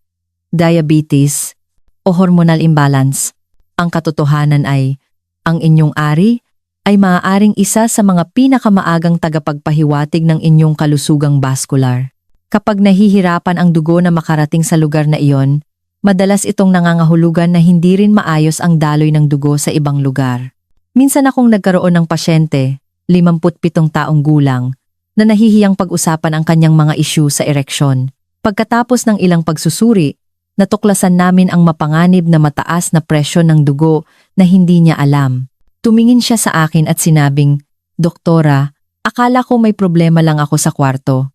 diabetes o hormonal imbalance. Ang katotohanan ay ang inyong ari ay maaaring isa sa mga pinakamaagang tagapagpahiwatig ng inyong kalusugang vascular. Kapag nahihirapan ang dugo na makarating sa lugar na iyon, madalas itong nangangahulugan na hindi rin maayos ang daloy ng dugo sa ibang lugar. Minsan akong nagkaroon ng pasyente, 57 taong gulang, na nahihiyang pag-usapan ang kanyang mga isyu sa ereksyon. Pagkatapos ng ilang pagsusuri, natuklasan namin ang mapanganib na mataas na presyon ng dugo na hindi niya alam. Tumingin siya sa akin at sinabing, "Doktora, akala ko may problema lang ako sa kwarto."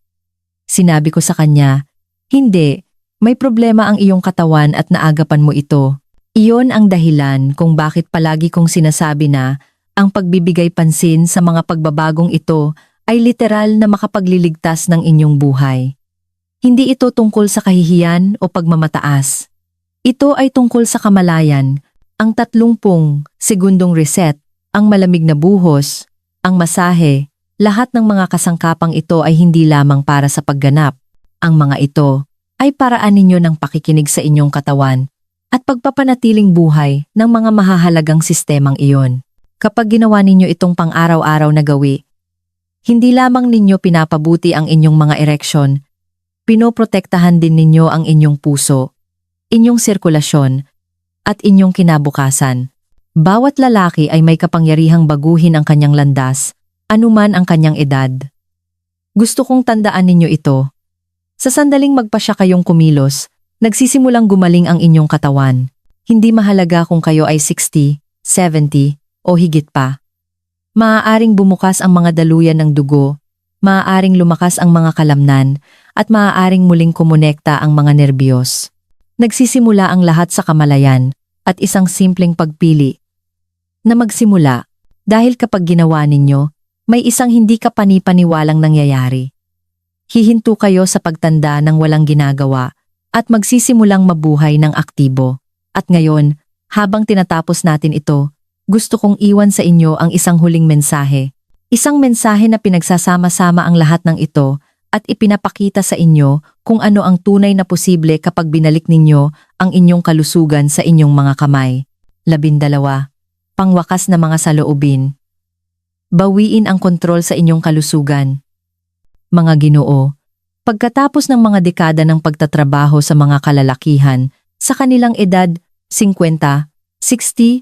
Sinabi ko sa kanya, "Hindi. May problema ang iyong katawan at naagapan mo ito." Iyon ang dahilan kung bakit palagi kong sinasabi na ang pagbibigay pansin sa mga pagbabagong ito ay literal na makapagliligtas ng inyong buhay. Hindi ito tungkol sa kahihiyan o pagmamataas. Ito ay tungkol sa kamalayan, ang 30 segundong reset, ang malamig na buhos, ang masahe, lahat ng mga kasangkapang ito ay hindi lamang para sa pagganap. Ang mga ito ay paraan ninyo ng pakikinig sa inyong katawan at pagpapanatiling buhay ng mga mahahalagang sistemang iyon. Kapag ginawa ninyo itong pang-araw-araw na gawi, hindi lamang ninyo pinapabuti ang inyong mga ereksyon, pinoprotektahan din ninyo ang inyong puso, inyong sirkulasyon, at inyong kinabukasan. Bawat lalaki ay may kapangyarihang baguhin ang kanyang landas, anuman ang kanyang edad. Gusto kong tandaan ninyo ito. Sa sandaling magpasya kayong kumilos, nagsisimulang gumaling ang inyong katawan. Hindi mahalaga kung kayo ay 60, 70 o higit pa. Maaaring bumukas ang mga daluyan ng dugo, maaaring lumakas ang mga kalamnan, at maaaring muling kumonekta ang mga nerbiyos. Nagsisimula ang lahat sa kamalayan at isang simpleng pagpili na magsimula dahil kapag ginawa ninyo, may isang hindi kapani-paniwalang nangyayari. Hihinto kayo sa pagtanda ng walang ginagawa at magsisimulang mabuhay ng aktibo. At ngayon, habang tinatapos natin ito, gusto kong iwan sa inyo ang isang huling mensahe. Isang mensahe na pinagsasama-sama ang lahat ng ito at ipinapakita sa inyo kung ano ang tunay na posible kapag binalik ninyo ang inyong kalusugan sa inyong mga kamay. 12. Pangwakas na mga saloobin. Bawiin ang kontrol sa inyong kalusugan. Mga Ginoo, pagkatapos ng mga dekada ng pagtatrabaho sa mga kalalakihan, sa kanilang edad 50, 60,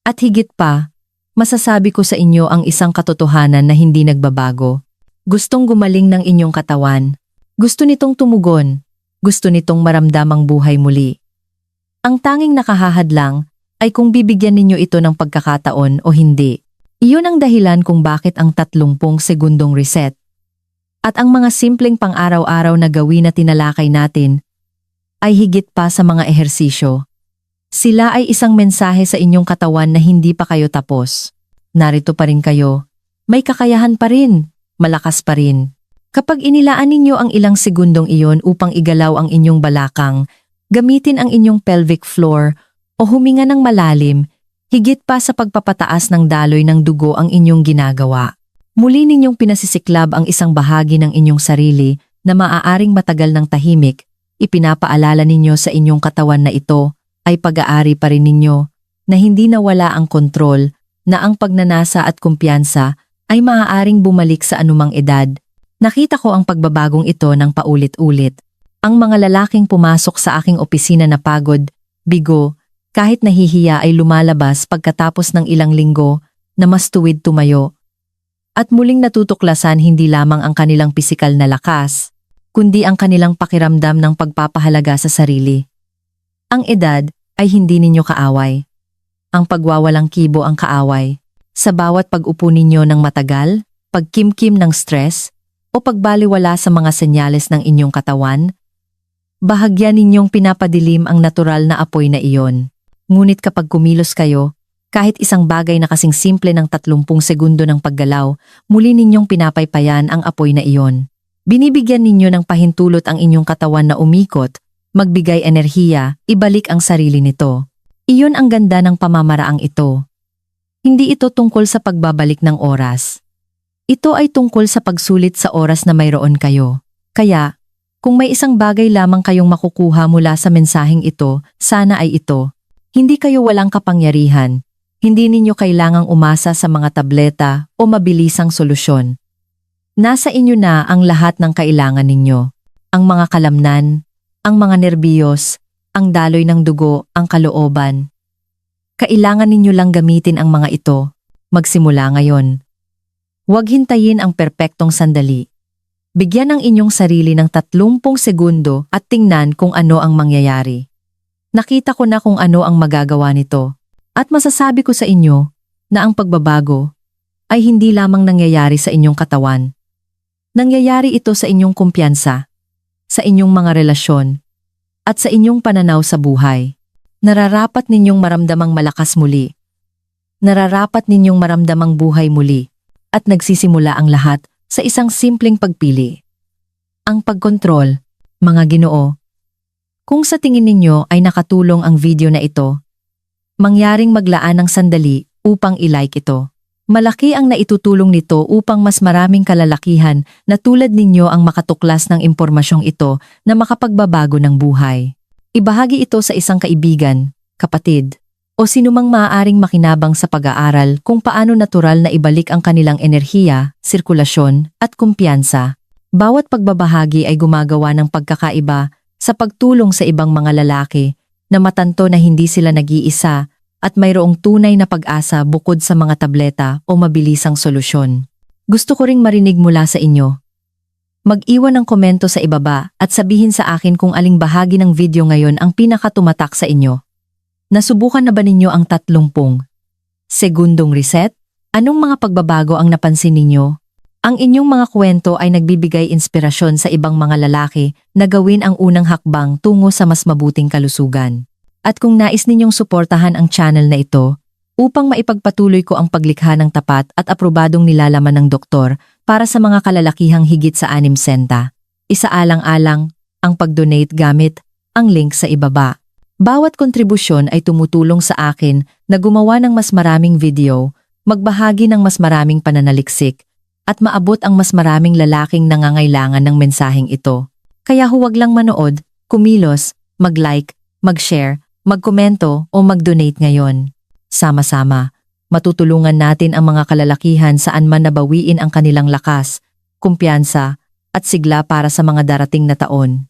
at higit pa, masasabi ko sa inyo ang isang katotohanan na hindi nagbabago. Gustong gumaling ng inyong katawan. Gusto nitong tumugon. Gusto nitong maramdamang buhay muli. Ang tanging nakahahadlang ay kung bibigyan ninyo ito ng pagkakataon o hindi. Iyon ang dahilan kung bakit ang 30 segundong reset at ang mga simpleng pang-araw-araw na gawin na tinalakay natin ay higit pa sa mga ehersisyo. Sila ay isang mensahe sa inyong katawan na hindi pa kayo tapos. Narito pa rin kayo. May kakayahan pa rin. Malakas pa rin. Kapag inilaan ninyo ang ilang segundong iyon upang igalaw ang inyong balakang, gamitin ang inyong pelvic floor o huminga ng malalim, higit pa sa pagpapataas ng daloy ng dugo ang inyong ginagawa. Muli ninyong pinasisiklab ang isang bahagi ng inyong sarili na maaaring matagal ng tahimik, ipinapaalala ninyo sa inyong katawan na ito ay pag-aari pa rin ninyo, na hindi nawala ang kontrol, na ang pagnanasa at kumpiyansa ay maaaring bumalik sa anumang edad. Nakita ko ang pagbabagong ito ng paulit-ulit. Ang mga lalaking pumasok sa aking opisina na pagod, bigo, kahit nahihiya ay lumalabas pagkatapos ng ilang linggo na mas tuwid tumayo. At muling natutuklasan hindi lamang ang kanilang pisikal na lakas, kundi ang kanilang pakiramdam ng pagpapahalaga sa sarili. Ang edad ay hindi ninyo kaaway. Ang pagwawalang kibo ang kaaway. Sa bawat pag-upo ninyo ng matagal, pagkimkim ng stress, o pagbaliwala sa mga senyales ng inyong katawan, bahagya ninyong pinapadilim ang natural na apoy na iyon. Ngunit kapag kumilos kayo, kahit isang bagay na kasing simple ng 30 segundo ng paggalaw, muli ninyong pinapaypayan ang apoy na iyon. Binibigyan ninyo ng pahintulot ang inyong katawan na umikot, magbigay enerhiya, ibalik ang sarili nito. Iyon ang ganda ng pamamaraang ito. Hindi ito tungkol sa pagbabalik ng oras. Ito ay tungkol sa pagsulit sa oras na mayroon kayo. Kaya, kung may isang bagay lamang kayong makukuha mula sa mensaheng ito, sana ay ito. Hindi kayo walang kapangyarihan. Hindi ninyo kailangang umasa sa mga tableta o mabilisang solusyon. Nasa inyo na ang lahat ng kailangan ninyo. Ang mga kalamnan, ang mga nerbiyos, ang daloy ng dugo, ang kalooban. Kailangan ninyo lang gamitin ang mga ito. Magsimula ngayon. Huwag hintayin ang perpektong sandali. Bigyan ang inyong sarili ng 30 segundo at tingnan kung ano ang mangyayari. Nakita ko na kung ano ang magagawa nito. At masasabi ko sa inyo na ang pagbabago ay hindi lamang nangyayari sa inyong katawan. Nangyayari ito sa inyong kumpiyansa, sa inyong mga relasyon, at sa inyong pananaw sa buhay. Nararapat ninyong maramdamang malakas muli. Nararapat ninyong maramdamang buhay muli. At nagsisimula ang lahat sa isang simpleng pagpili. Ang pagkontrol, mga Ginoo. Kung sa tingin ninyo ay nakatulong ang video na ito, mangyaring maglaan ng sandali upang i-like ito. Malaki ang naitutulong nito upang mas maraming kalalakihan na tulad ninyo ang makatuklas ng impormasyong ito na makapagbabago ng buhay. Ibahagi ito sa isang kaibigan, kapatid, o sinumang maaaring makinabang sa pag-aaral kung paano natural na ibalik ang kanilang enerhiya, sirkulasyon, at kumpiyansa. Bawat pagbabahagi ay gumagawa ng pagkakaiba sa pagtulong sa ibang mga lalaki na matanto na hindi sila nag-iisa at mayroong tunay na pag-asa bukod sa mga tableta o mabilisang solusyon. Gusto ko ring marinig mula sa inyo. Mag-iwan ng komento sa ibaba at sabihin sa akin kung aling bahagi ng video ngayon ang pinakatumatak sa inyo. Nasubukan na ba ninyo ang 30 segundong reset? Anong mga pagbabago ang napansin ninyo? Ang inyong mga kwento ay nagbibigay inspirasyon sa ibang mga lalaki na gawin ang unang hakbang tungo sa mas mabuting kalusugan. At kung nais ninyong suportahan ang channel na ito, upang maipagpatuloy ko ang paglikha ng tapat at aprobadong nilalaman ng doktor para sa mga kalalakihang higit sa 6 senta. Isaalang-alang ang pag-donate gamit ang link sa ibaba. Bawat kontribusyon ay tumutulong sa akin na gumawa ng mas maraming video, magbahagi ng mas maraming pananaliksik, at maabot ang mas maraming lalaking nangangailangan ng mensaheng ito. Kaya huwag lang manood, kumilos, mag-like, mag-share, magkomento o mag-donate ngayon. Sama-sama, matutulungan natin ang mga kalalakihan saan man nabawiin ang kanilang lakas, kumpiyansa, at sigla para sa mga darating na taon.